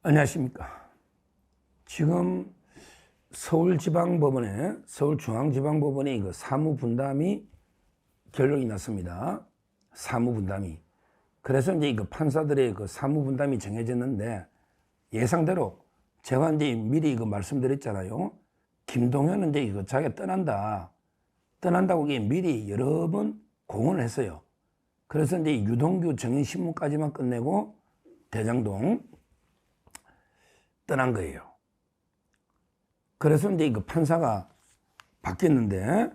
안녕하십니까. 지금 서울중앙지방법원에 이거 사무분담이 결론이 났습니다. 사무분담이. 그래서 이제 그 판사들의 그 사무분담이 정해졌는데 예상대로 제가 이제 미리 이거 말씀드렸잖아요. 김동현은 이제 이거 자기가 떠난다고 미리 여러 번 공언을 했어요. 그래서 이제 유동규 정인신문까지만 끝내고 대장동 떠난 거예요. 그래서 이제 그 판사가 바뀌었는데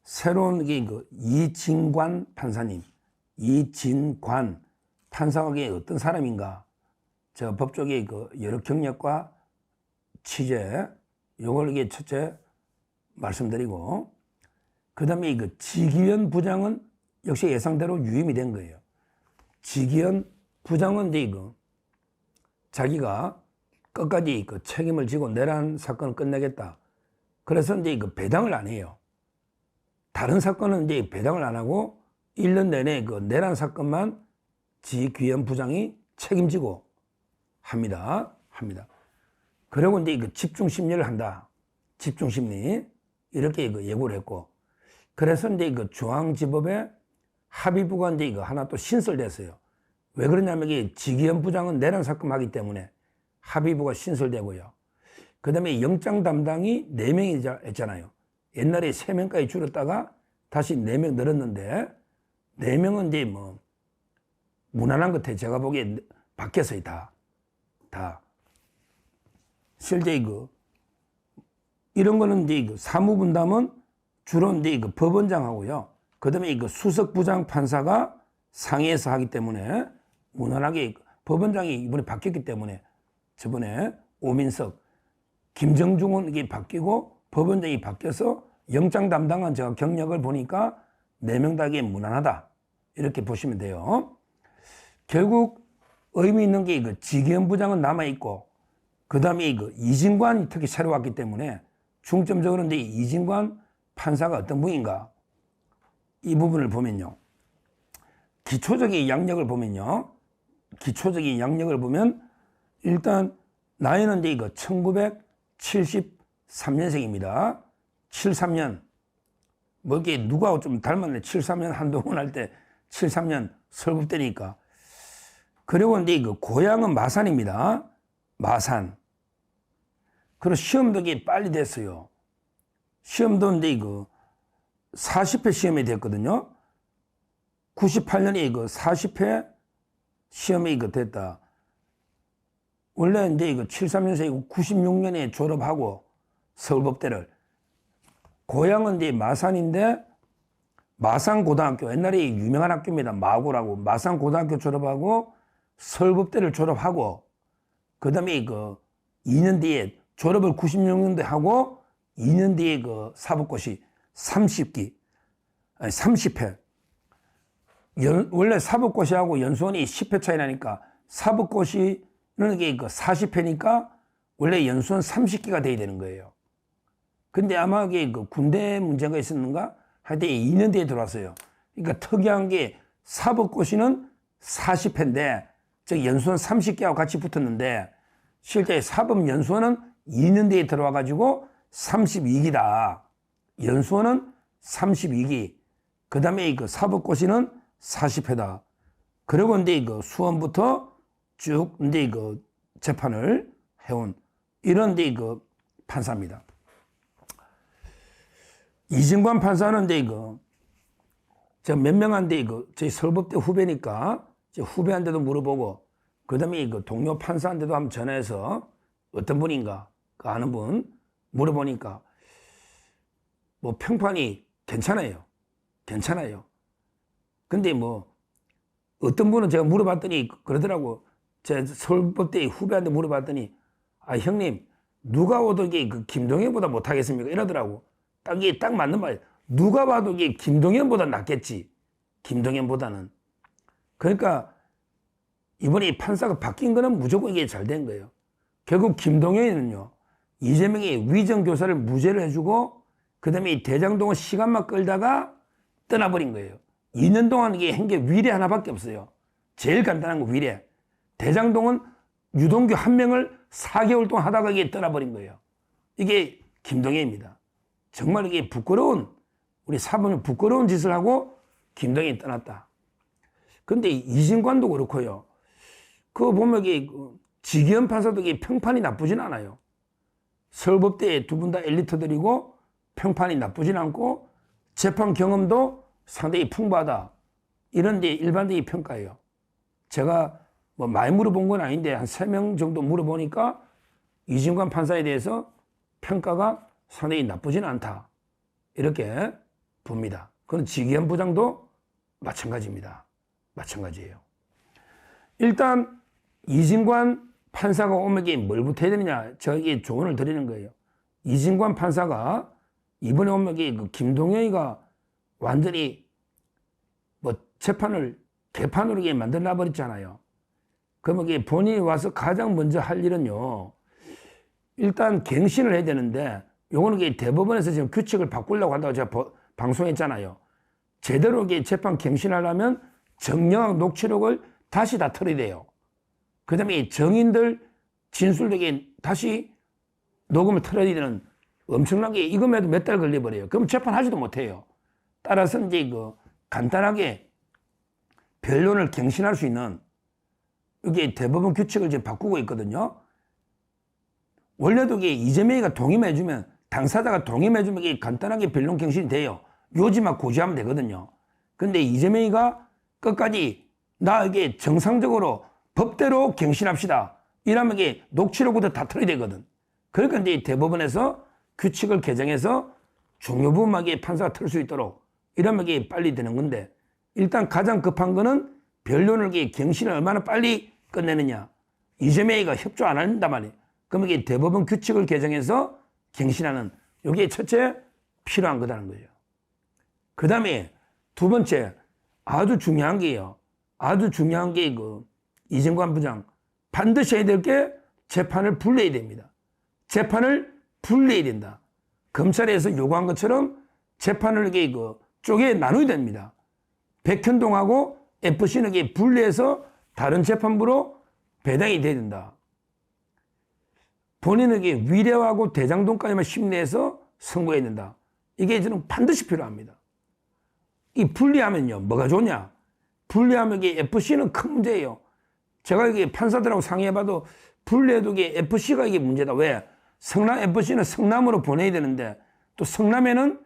새로운 그 이진관 판사님, 이진관 판사가 어떤 사람인가? 제가 법조계 그 여러 경력과 취재 요걸 첫째 말씀드리고, 그 다음에 그 지기현 부장은 역시 예상대로 유임이 된 거예요. 지기현 부장은 이제 자기가 끝까지 그 책임을 지고 내란 사건을 끝내겠다. 그래서 이제 그 배당을 안 해요. 다른 사건은 이제 배당을 안 하고 1년 내내 그 내란 사건만 지귀현 부장이 책임지고 합니다. 그리고 이제 그 집중심리를 한다. 집중심리. 이렇게 예고를 했고. 그래서 이제 그 중앙지법에 합의부가 이제 하나 또 신설됐어요. 왜 그러냐면 지귀현 부장은 내란 사건 하기 때문에 합의부가 신설되고요. 그 다음에 영장 담당이 4명이 했잖아요. 옛날에 3명까지 줄었다가 다시 4명 늘었는데 4명은 이제 무난한 것 같아요. 제가 보기에 바뀌었어요. 다. 실제 이런 거는 이제 사무분담은 주로 이제 법원장하고요. 그 다음에 수석부장 판사가 상의해서 하기 때문에 무난하게 법원장이 이번에 바뀌었기 때문에 저번에 오민석, 김정중은 이게 바뀌고 법원장이 바뀌어서 영장 담당한 제가 경력을 보니까 4명 다 무난하다. 이렇게 보시면 돼요. 결국 의미 있는 게 지기현 부장은 남아있고, 그 다음에 이진관이 특히 새로 왔기 때문에 중점적으로 이제 이진관 판사가 어떤 분인가. 이 부분을 보면요. 기초적인 양력을 보면 일단 나이는 이제 1973년생입니다. 73년. 이게 누가 좀 닮았네. 73년 한동훈 할 때 73년 설국대니까. 그리고 이제 고향은 마산입니다. 마산. 그리고 시험도 빨리 됐어요. 시험도 이제 40회 시험이 됐거든요. 98년에 40회 시험이 됐다. 원래 이제 73년생이고 96년에 졸업하고 서울법대를. 고향은 이제 마산인데 마산고등학교, 옛날에 유명한 학교입니다. 마고라고. 마산고등학교 졸업하고 서울법대를 졸업하고, 그 다음에 2년 뒤에 졸업을 96년도에 하고 2년 뒤에 사법고시 30회. 원래 사법고시하고 연수원이 10회 차이 나니까 사법고시는 이게 40회니까 원래 연수원 30기가 돼야 되는 거예요. 근데 아마 이게 군대 문제가 있었는가? 하여튼 2년 뒤에 들어왔어요. 그러니까 특이한 게 사법고시는 40회인데, 즉 연수원 30기하고 같이 붙었는데, 실제 사법연수원은 2년 뒤에 들어와가지고 32기다. 연수원은 32기. 그 다음에 사법고시는 40회다. 그리고 이제 수원부터 쭉 이제 재판을 해온 이런 이제 판사입니다. 이진관 판사는 이제 제가 몇 명한테 저희 서울법대 후배니까 후배한테도 물어보고, 그 다음에 동료 판사한테도 한번 전화해서 어떤 분인가 아는 분 물어보니까 평판이 괜찮아요. 근데 어떤 분은 제가 물어봤더니 그러더라고. 제 서울법대 후배한테 물어봤더니, 형님, 누가 봐도 김동현보다 못하겠습니까? 이러더라고. 이게 딱 맞는 말이에요. 누가 봐도 김동현보다 낫겠지. 김동현보다는. 그러니까 이번에 판사가 바뀐 거는 무조건 이게 잘 된 거예요. 결국 김동현은요, 이재명이 위정교사를 무죄를 해주고, 그 다음에 대장동은 시간만 끌다가 떠나버린 거예요. 2년 동안 이게 한 게 위례 하나밖에 없어요. 제일 간단한 거 위례. 대장동은 유동규 한 명을 4개월 동안 하다가 이게 떠나버린 거예요. 이게 김동연입니다. 정말 이게 부끄러운, 우리 사범이 부끄러운 짓을 하고 김동연이 떠났다. 근데 이진관도 그렇고요. 그거 보면 이게 지기현 판사도 이게 평판이 나쁘진 않아요. 서울법대 두 분 다 엘리트들이고 평판이 나쁘진 않고 재판 경험도 상당히 풍부하다. 이런 데 일반적인 평가예요. 제가 뭐 많이 물어본 건 아닌데 한 3명 정도 물어보니까 이진관 판사에 대해서 평가가 상당히 나쁘진 않다. 이렇게 봅니다. 그건 지기현 부장도 마찬가지입니다. 마찬가지예요. 일단 이진관 판사가 오면 뭘 부터 해야 되느냐, 저에게 조언을 드리는 거예요. 이진관 판사가 이번에 오면 그 김동연이가 완전히 뭐 재판을 개판으로 만들어 버렸잖아요. 그러면 본인이 와서 가장 먼저 할 일은요, 일단 갱신을 해야 되는데, 요거는 대법원에서 지금 규칙을 바꾸려고 한다고 제가 방송했잖아요. 제대로 재판 갱신하려면 정령 녹취록을 다시 다 털어야 돼요. 그 다음에 정인들 진술에게 다시 녹음을 털어야 되는, 엄청나게 이것만 해도 몇 달 걸려버려요. 그럼 재판하지도 못해요. 따라서 이제 간단하게 변론을 갱신할 수 있는, 이게 대법원 규칙을 지금 바꾸고 있거든요. 원래도 이재명이가 동의만 해주면, 당사자가 동의만 해주면 이게 간단하게 변론 갱신이 돼요. 요지만 고지하면 되거든요. 근데 이재명이가 끝까지 나 이게 정상적으로 법대로 갱신합시다. 이러면 이게 녹취록부터 다 털어야 되거든. 그러니까 이제 대법원에서 규칙을 개정해서 중요 부분만 판사가 털 수 있도록 이러면 이게 빨리 되는 건데, 일단 가장 급한 거는 변론을 갱신을 얼마나 빨리 끝내느냐. 이재명이가 협조 안 한단 말이에요. 그러면 이게 대법원 규칙을 개정해서 갱신하는, 이게 첫째 필요한 거다는 거죠. 그 다음에 두 번째, 아주 중요한 게요. 아주 중요한 게 이진관 부장 반드시 해야 될 게 재판을 분리해야 됩니다. 재판을 분리해야 된다. 검찰에서 요구한 것처럼 재판을 쪼개 나눠야 됩니다. 백현동하고 FC는 분리해서 다른 재판부로 배당이 돼야 된다. 본인은 위례하고 대장동까지만 심리해서 선고해야 된다. 이게 저는 반드시 필요합니다. 이 분리하면요, 뭐가 좋냐? 분리하면 FC는 큰 문제예요. 제가 판사들하고 상의해봐도 분리해도 FC가 문제다. 왜? 성남 FC는 성남으로 보내야 되는데, 또 성남에는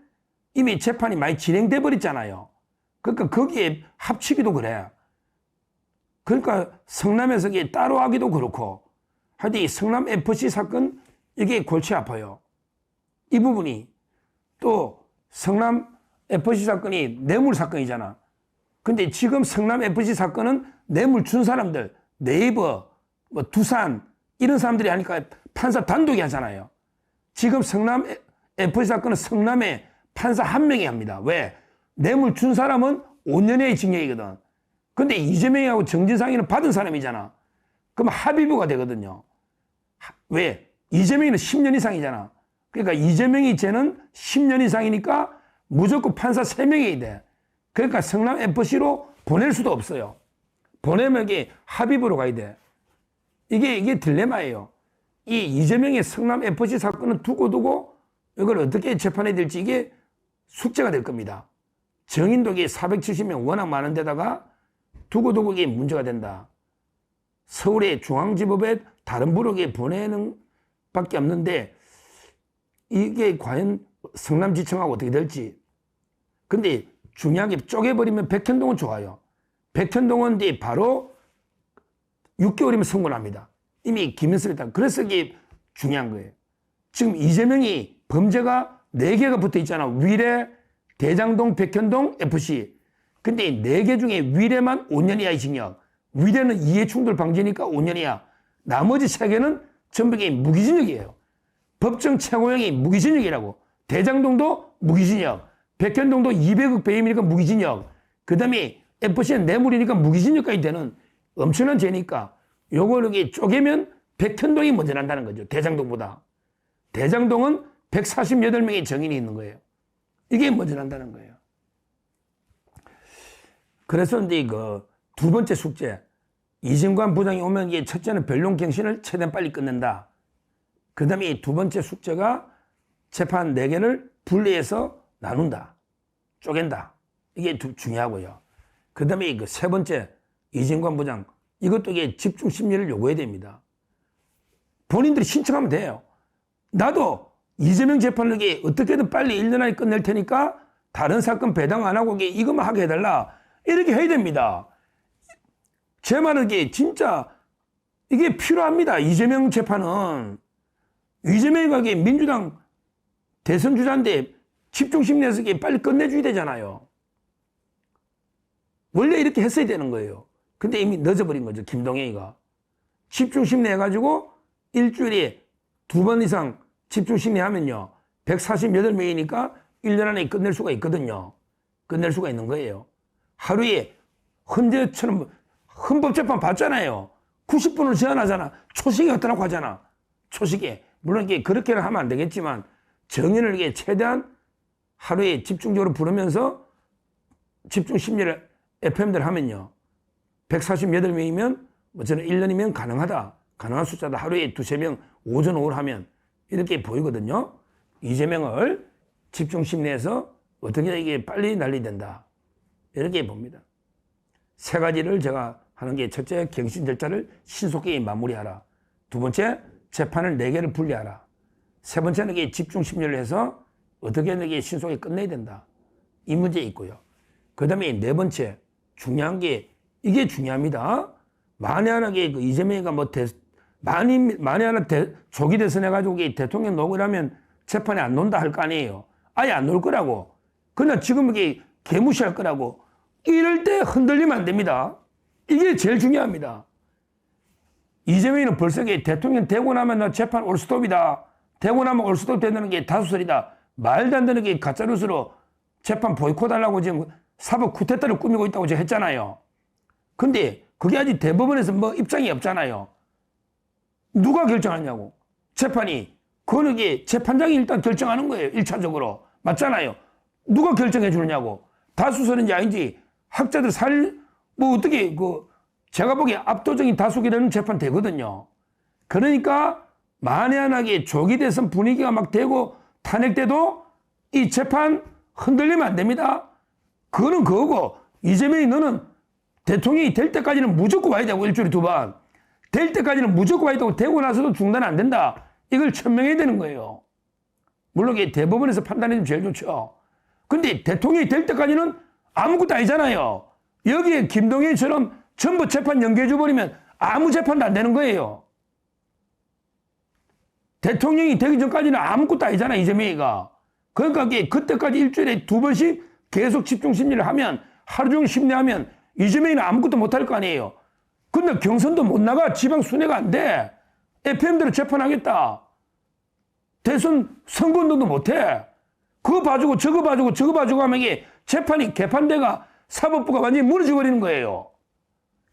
이미 재판이 많이 진행돼 버렸잖아요. 그러니까 거기에 합치기도 그래. 그러니까 성남에서 따로 하기도 그렇고, 하여튼 이 성남 FC 사건, 이게 골치 아파요. 이 부분이. 또 성남 FC 사건이 뇌물 사건이잖아. 근데 지금 성남 FC 사건은 뇌물 준 사람들, 네이버, 뭐 두산, 이런 사람들이 하니까 판사 단독이 하잖아요. 지금 성남 FC 사건은 성남에 판사 한 명이 합니다. 왜? 뇌물 준 사람은 5년의 징역이거든. 근데 이재명하고 정진상이는 받은 사람이잖아. 그럼 합의부가 되거든요. 왜? 이재명이는 10년 이상이잖아. 그러니까 이재명이 쟤는 10년 이상이니까 무조건 판사 3명이 돼. 그러니까 성남 FC로 보낼 수도 없어요. 보내면 이게 합의부로 가야 돼. 이게 딜레마예요. 이 이재명의 성남 FC 사건은 두고 이걸 어떻게 재판해야 될지 이게 숙제가 될 겁니다. 정인도 470명 워낙 많은 데다가 두고 이게 문제가 된다. 서울의 중앙지법에 다른 부로 보내는 밖에 없는데, 이게 과연 성남지청하고 어떻게 될지. 근데 중요한 게 쪼개버리면 백현동은 좋아요. 백현동은 이제 바로 6개월이면 선고납니다. 이미 김현수를 다. 그래서 이게 중요한 거예요. 지금 이재명이 범죄가 4개가 붙어 있잖아. 위례, 대장동, 백현동, FC. 근데 4개 중에 위례만 5년 이하의 징역. 위례는 이해충돌 방지니까 5년이야. 나머지 3개는 전부 무기징역이에요. 법정 최고형이 무기징역이라고. 대장동도 무기징역. 백현동도 200억 배임이니까 무기징역. 그 다음에 FC는 뇌물이니까 무기징역까지 되는 엄청난 죄니까 요거를 쪼개면 백현동이 먼저 난다는 거죠. 대장동보다. 대장동은 148명의 정인이 있는 거예요. 이게 먼저 난다는 거예요. 그래서 이제 두 번째 숙제. 이진관 부장이 오면 이게 첫째는 변론갱신을 최대한 빨리 끝낸다. 그 다음에 두 번째 숙제가 재판 4개를 분리해서 나눈다. 쪼갠다. 이게 중요하고요. 그 다음에 그 세 번째, 이진관 부장. 이것도 이게 집중 심리를 요구해야 됩니다. 본인들이 신청하면 돼요. 나도 이재명 재판을 어떻게든 빨리 1년 안에 끝낼 테니까 다른 사건 배당 안 하고 이것만 하게 해달라. 이렇게 해야 됩니다. 제 말은 진짜 이게 필요합니다. 이재명 재판은. 이재명이 민주당 대선 주자인데 집중 심리에서 빨리 끝내줘야 되잖아요. 원래 이렇게 했어야 되는 거예요. 근데 이미 늦어버린 거죠. 김동연이가. 집중 심리 해가지고 일주일에 2번 이상 집중 심리 하면요. 148명이니까 1년 안에 끝낼 수가 있거든요. 끝낼 수가 있는 거예요. 하루에 헌재처럼 헌법재판 봤잖아요. 90분을 제한하잖아. 초식에 어떠라고 하잖아. 초식에. 물론 그렇게는 하면 안 되겠지만 정인을 최대한 하루에 집중적으로 부르면서 집중 심리를 FM들 하면요. 148명이면 저는 1년이면 가능하다. 가능한 숫자다. 하루에 2~3명 오전 오후를 하면 이렇게 보이거든요. 이재명을 집중 심리에서 어떻게 이게 빨리 난리된다. 이렇게 봅니다. 세 가지를 제가 하는 게 첫째, 갱신 절차를 신속히 마무리하라. 두 번째, 재판을 4개를 분리하라. 세 번째는 이게 집중 심리를 해서 어떻게든 이게 신속히 끝내야 된다. 이 문제 있고요. 그 다음에 네 번째, 중요한 게 이게 중요합니다. 만에 하나 그 이재명이가 만에 하나 조기 대선해가지고 대통령 노고라면 재판에 안 논다 할 거 아니에요. 아예 안 놀 거라고. 그냥 지금 이게 개무시할 거라고. 이럴 때 흔들리면 안 됩니다. 이게 제일 중요합니다. 이재명이는 벌써 대통령 되고 나면 나 재판 올스톱이다. 되고 나면 올스톱 된다는 게 다수설이다. 말도 안 되는 게 가짜뉴스로 재판 보이콧하려고 지금 사법 쿠데타를 꾸미고 있다고 제가 했잖아요. 근데 그게 아직 대법원에서 입장이 없잖아요. 누가 결정하냐고. 재판이. 그거는 재판장이 일단 결정하는 거예요. 1차적으로. 맞잖아요. 누가 결정해 주느냐고. 다수설인지 아닌지 학자들 어떻게 제가 보기에 압도적인 다수결에는 재판 되거든요. 그러니까 만에 하나 조기 대선 분위기가 막 되고 탄핵돼도 이 재판 흔들리면 안 됩니다. 그거는 그거고 이재명이 너는 대통령이 될 때까지는 무조건 와야 되고 일주일에 2번. 될 때까지는 무조건 와야 되고 되고 나서도 중단 안 된다. 이걸 천명해야 되는 거예요. 물론 대법원에서 판단해주면 제일 좋죠. 근데 대통령이 될 때까지는 아무것도 아니잖아요. 여기에 김동연처럼 전부 재판 연기해줘버리면 아무 재판도 안 되는 거예요. 대통령이 되기 전까지는 아무것도 아니잖아, 이재명이가. 그러니까 그때까지 일주일에 2번씩 계속 집중 심리를 하면 하루 종일 심리하면 이재명이는 아무것도 못할 거 아니에요. 근데 경선도 못 나가. 지방 순회가 안 돼. FM대로 재판하겠다. 대선 선거운동도 못해. 그거 봐주고 저거 봐주고 저거 봐주고 하면 재판이 개판대가 사법부가 완전히 무너져 버리는 거예요.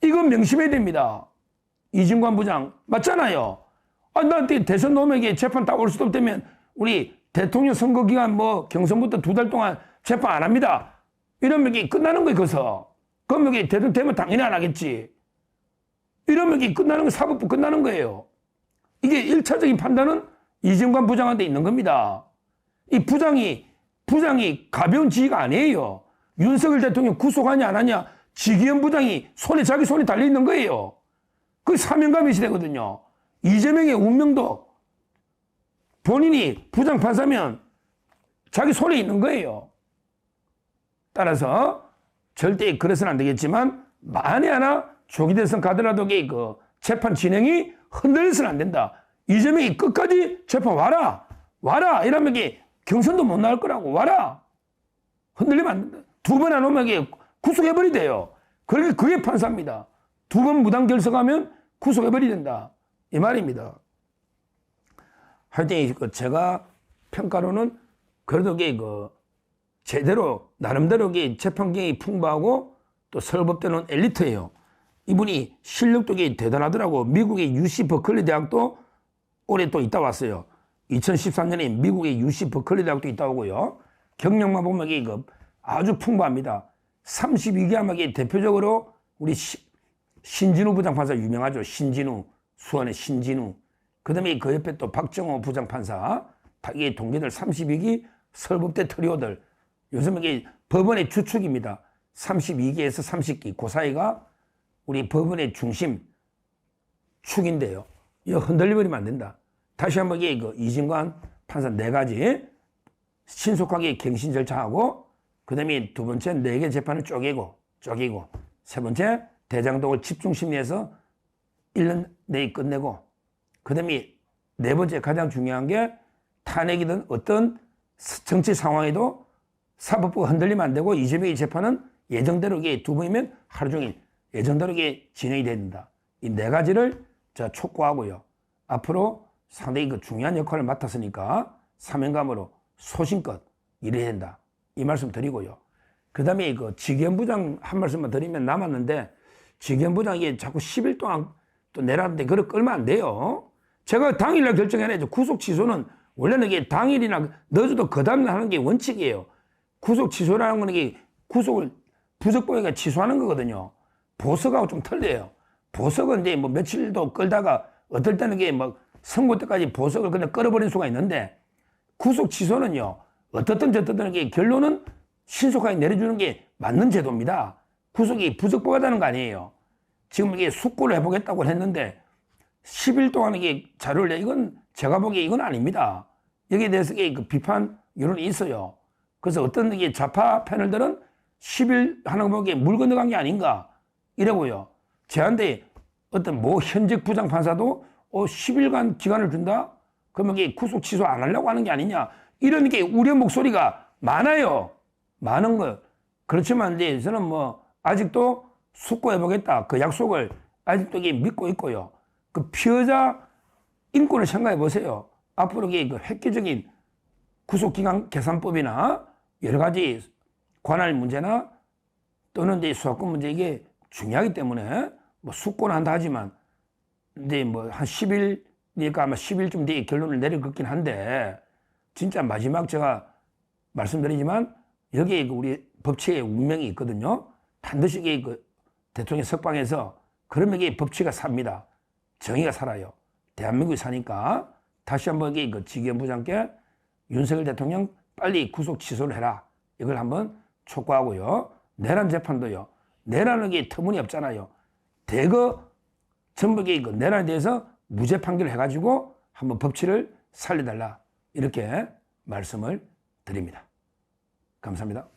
이건 명심해야 됩니다. 이진관 부장 맞잖아요. 나한테 대선 놈에게 재판 다 올 수도 없다면 우리 대통령 선거 기간 경선부터 2달 동안 재판 안 합니다. 이러면 끝나는 거예요. 거기서. 그럼 대통령 되면 당연히 안 하겠지. 이러면 끝나는 거 사법부 끝나는 거예요. 이게 1차적인 판단은 이진관 부장한테 있는 겁니다. 이 부장이 가벼운 지위가 아니에요. 윤석열 대통령 구속하냐 안 하냐 지기현 부장이 자기 손에 달려 있는 거예요. 그게 사명감이 되거든요. 이재명의 운명도 본인이 부장 판사면 자기 손에 있는 거예요. 따라서 절대 그래서는 안 되겠지만 만에 하나 조기 대선 가더라도 재판 진행이 흔들려서는 안 된다. 이재명이 끝까지 재판 와라 이러면 경선도 못 나올 거라고. 와라. 흔들리면 안 된다. 2번 안 오면 구속해버리대요. 그게 판사입니다. 2번 무단 결석하면 구속해버리 된다. 이 말입니다. 하여튼 제가 평가로는 그래도 제대로 나름대로 재판경이 풍부하고 또 서울법대는 엘리트예요. 이분이 실력도 대단하더라고. 미국의 UC 버클리 대학도 올해 또 있다 왔어요. 2013년에 미국의 UC 버클리 대학도 있다 오고요. 경력만 보면 아주 풍부합니다. 32개 아마 대표적으로 우리 신진우 부장판사 유명하죠. 신진우, 수원의 신진우. 그 다음에 그 옆에 또 박정호 부장판사, 이게 동기들 32기 서울법대 트리오들. 요즘 이게 법원의 주축입니다. 32기에서 30기. 그 사이가 우리 법원의 중심 축인데요. 이거 흔들려버리면 안 된다. 다시 한번 이게 이진관 판사 4가지 신속하게 갱신 절차하고, 그 다음에 두 번째 4개 재판을 쪼개고, 세 번째 대장동을 집중심리해서 1년 내에 끝내고, 그 다음에 4번째 가장 중요한 게 탄핵이든 어떤 정치 상황에도 사법부가 흔들리면 안 되고, 이재명의 재판은 예정대로 이게 2번이면 하루 종일 예정대로 이게 진행이 된다. 이 4가지를 자 촉구하고요. 앞으로 상당히 중요한 역할을 맡았으니까 사명감으로 소신껏 일해야 된다. 이 말씀 드리고요. 그 다음에 직연부장 한 말씀만 드리면 남았는데, 직연부장이 자꾸 10일 동안 또 내라는데 그걸 끌면 안 돼요. 제가 당일날 결정해야죠. 구속 취소는 원래는 이게 당일이나 넣어줘도 그 다음날 하는 게 원칙이에요. 구속 취소라는 건 이게 구속을 부적법이니까 취소하는 거거든요. 보석하고 좀 틀려요. 보석은 이제 뭐 며칠도 끌다가 어떨 때는 이게 뭐 선고 때까지 보석을 그냥 끌어버린 수가 있는데, 구속 취소는요, 어떻든 저떻든 이게 결론은 신속하게 내려주는 게 맞는 제도입니다. 구속이 부적법하다는 거 아니에요. 지금 이게 숙고를 해보겠다고 했는데 10일 동안 이게 자료를 내, 이건 제가 보기에 이건 아닙니다. 여기에 대해서 이게 비판 여론이 있어요. 그래서 어떤 이게 좌파 패널들은 10일 하는 거 보기에 물 건너간 게 아닌가 이러고요. 제한테 어떤 현직 부장판사도 10일간 기간을 준다? 그러면 이게 구속 취소 안 하려고 하는 게 아니냐? 이런 게 우려 목소리가 많아요. 많은 거. 그렇지만 이제 저는 아직도 숙고해보겠다. 그 약속을 아직도 이게 믿고 있고요. 그 피해자 인권을 생각해 보세요. 앞으로 이게 획기적인 구속기간 계산법이나 여러 가지 관할 문제나 또는 이제 수사권 문제 이게 중요하기 때문에 숙고는 한다 하지만 이제 한 10일이니까 아마 10일쯤 뒤에 결론을 내릴 것 같긴 한데, 진짜 마지막 제가 말씀드리지만 여기에 우리 법치의 운명이 있거든요. 반드시 이게 대통령 석방해서 그러면 이게 법치가 삽니다. 정의가 살아요. 대한민국이 사니까 다시 한번 이게 직연부장께 윤석열 대통령 빨리 구속 취소를 해라. 이걸 한번 촉구하고요. 내란 재판도요. 내란은 게 터무니없잖아요. 대거 전부 내란에 대해서 무죄 판결을 해가지고 한번 법치를 살려달라. 이렇게 말씀을 드립니다. 감사합니다.